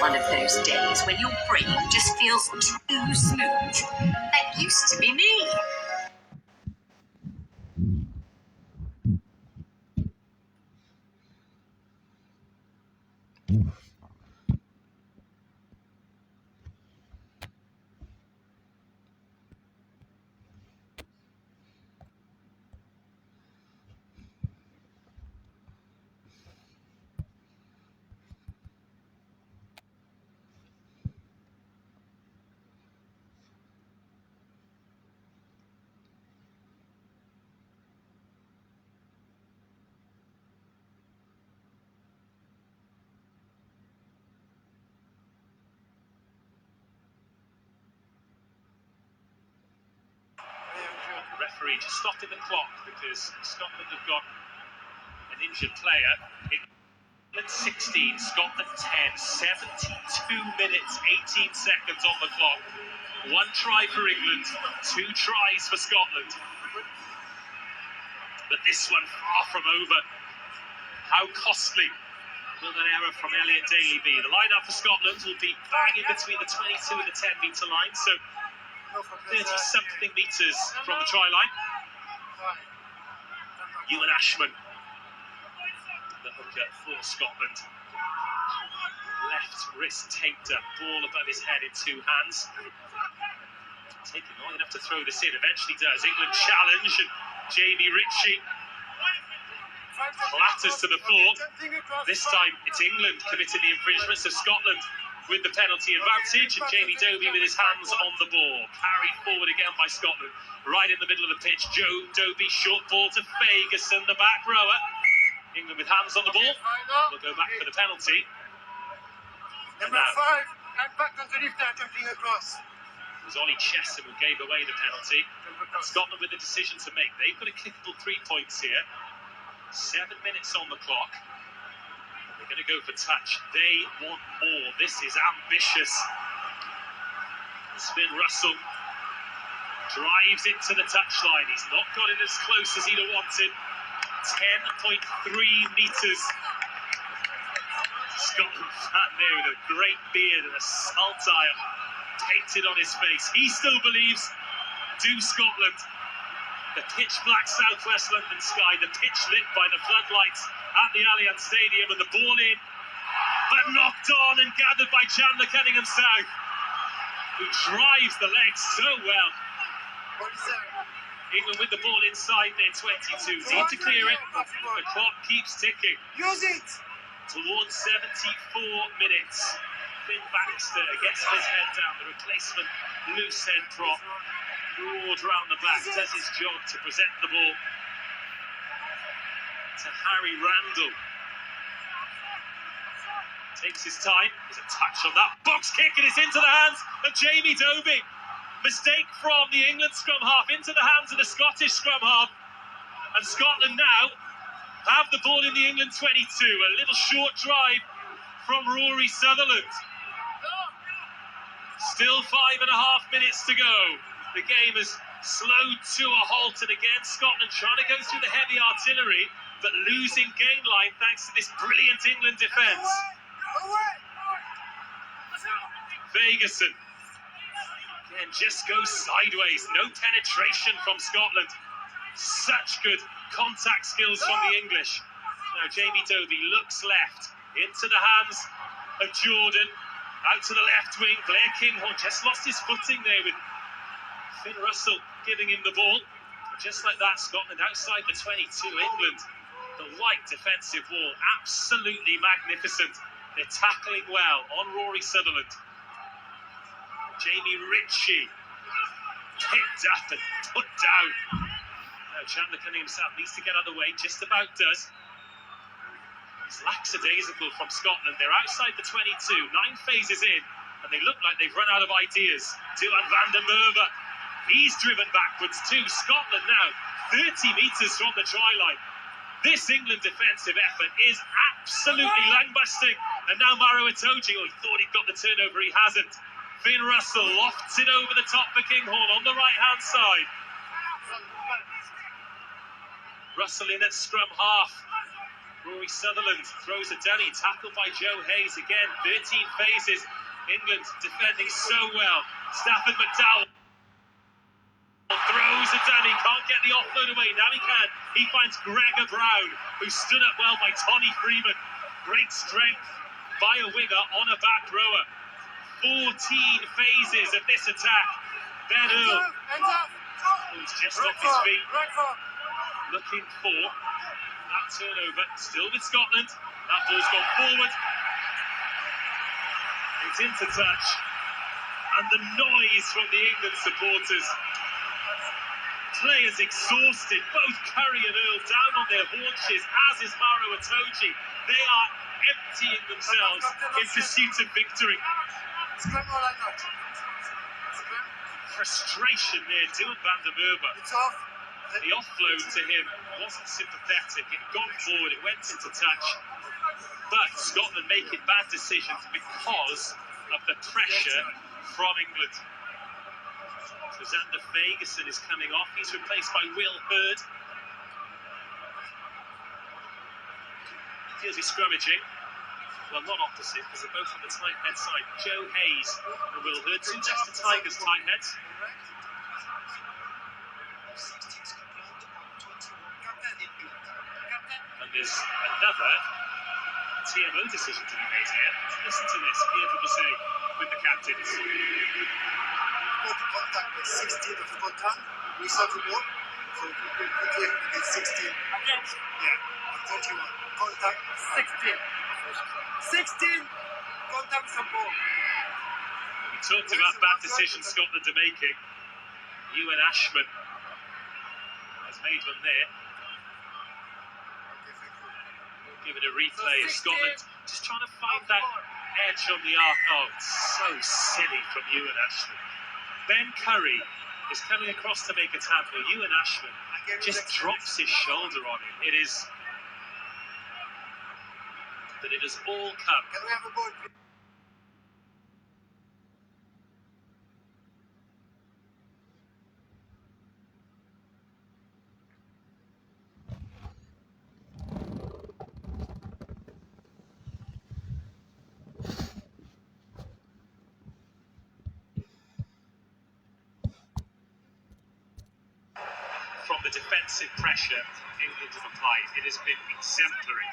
one of those days when your brain just feels too smooth. That used to be me. The referee just stopped the clock because Scotland have got an injured player. England 16, Scotland 10, 72 minutes, 18 seconds on the clock. One try for England, two tries for Scotland. But this one far from over. How costly will that error from Elliot Daly be? The line-up for Scotland will be bang in between the 22 and the 10-metre line, so 30-something metres from the try line. Ewan Ashman, the hooker for Scotland. Left wrist taped up, ball above his head in two hands. Taking long enough to throw this in, eventually does. England challenge, and Jamie Ritchie clatters to the floor. This time it's England committing the infringement, so Scotland with the penalty advantage, and Jamie Doby with his hands on the ball. Carried forward again by Scotland, right in the middle of the pitch. Doby, short ball to Ferguson, the back rower. England with hands on the ball. We'll go back for the penalty. Number 5, and back underneath that, jumping across. It was Ollie Chesham who gave away the penalty. Scotland with a decision to make. They've got a kickable 3 points here. 7 minutes on the clock. They're going to go for touch. They want more. This is ambitious. Finn Russell drives it to the touchline. He's not got it as close as he'd have wanted. 10.3 metres. Scotland fan there with a great beard and a saltire painted on his face. He still believes, do Scotland. The pitch black southwest London sky, the pitch lit by the floodlights at the Allianz Stadium, and the ball in, but knocked on and gathered by Chandler Cunningham South, who drives the legs so well. England with the ball inside their 22. Need to clear it. The clock keeps ticking. Use it! Towards 74 minutes. Finn Baxter gets his head down. The replacement loose head prop. Broad round the back, does his job to present the ball to Harry Randall. Takes his time. There's a touch on that box kick, and it's into the hands of Jamie Doby. Mistake from the England scrum half into the hands of the Scottish scrum half, and Scotland now have the ball in the England 22. A little short drive from Rory Sutherland. Still 5.5 minutes to go. The game has slowed to a halt, and again Scotland trying to go through the heavy artillery, but losing gain line thanks to this brilliant England defence. Ferguson again just goes sideways. No penetration from Scotland. Such good contact skills from the English. Now Jamie Doby looks left into the hands of Jordan. Out to the left wing. Blair Kinghorn just lost his footing there with Finn Russell giving him the ball. Just like that, Scotland outside the 22. England, the white defensive wall, absolutely magnificent. They're tackling well on Rory Sutherland. Jamie Ritchie picked up and put down. Now Chandler Cunningham himself needs to get out of the way, just about does. It's lackadaisical from Scotland. They're outside the 22, 9 phases in, and they look like they've run out of ideas. Duan van der Merwe, he's driven backwards too. Scotland now 30 metres from the try line. This England defensive effort is absolutely lung-busting. And now Maro Itoje, he thought he'd got the turnover, he hasn't. Finn Russell lofts it over the top for Kinghorn on the right-hand side. Russell in at scrum half. Rory Sutherland throws a dummy, tackled by Joe Hayes again. 13 phases. England defending so well. Stafford McDowell throws a dummy, can't get the offload away. Now he can. He finds Gregor Brown, who stood up well by Tony Freeman. Great strength by a winger on a back rower. 14 phases of this attack. Ben Earl, who's just off his feet, looking for that turnover. Still with Scotland. That ball's gone forward. It's into touch. And the noise from the England supporters. Players exhausted. Both Curry and Earl down on their haunches, as is Maro Itoje. They are emptying themselves in pursuit of victory. Frustration there, Dylan van der Merwe. The offload to him wasn't sympathetic. It got forward, it went into touch. But Scotland making bad decisions because of the pressure from England. So Xander Fagerson is coming off. He's replaced by Will Hurd. He'll be scrummaging. Well, not opposite, because they're both on the tight head side. Joe Hayes and Will Hurd, two Leicester Tigers tight heads. And there's another TMO decision to be made here. Listen to this, Pierre Boussay with the captains. Contact with 16 of contact. We saw the ball. So we put it with 16. Against? Yeah, 41. Contact 16. 16 contact support. We talked about bad decisions Scotland are making. Ewan Ashman has made one there. We'll give it a replay of Scotland just trying to find that edge on the arc. Oh, it's so silly from Ewan Ashman. Ben Curry is coming across to make a tackle. Ewan Ashman just drops his shoulder on him. It is... But it has all come. Can we have a ball? From the defensive pressure England have applied, it has been exemplary.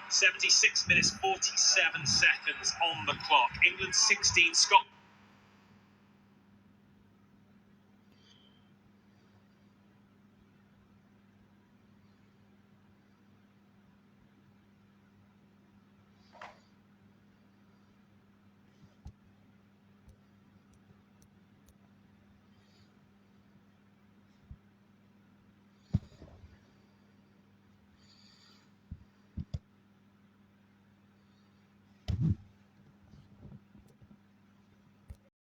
76 minutes 47 seconds on the clock. England 16, Scotland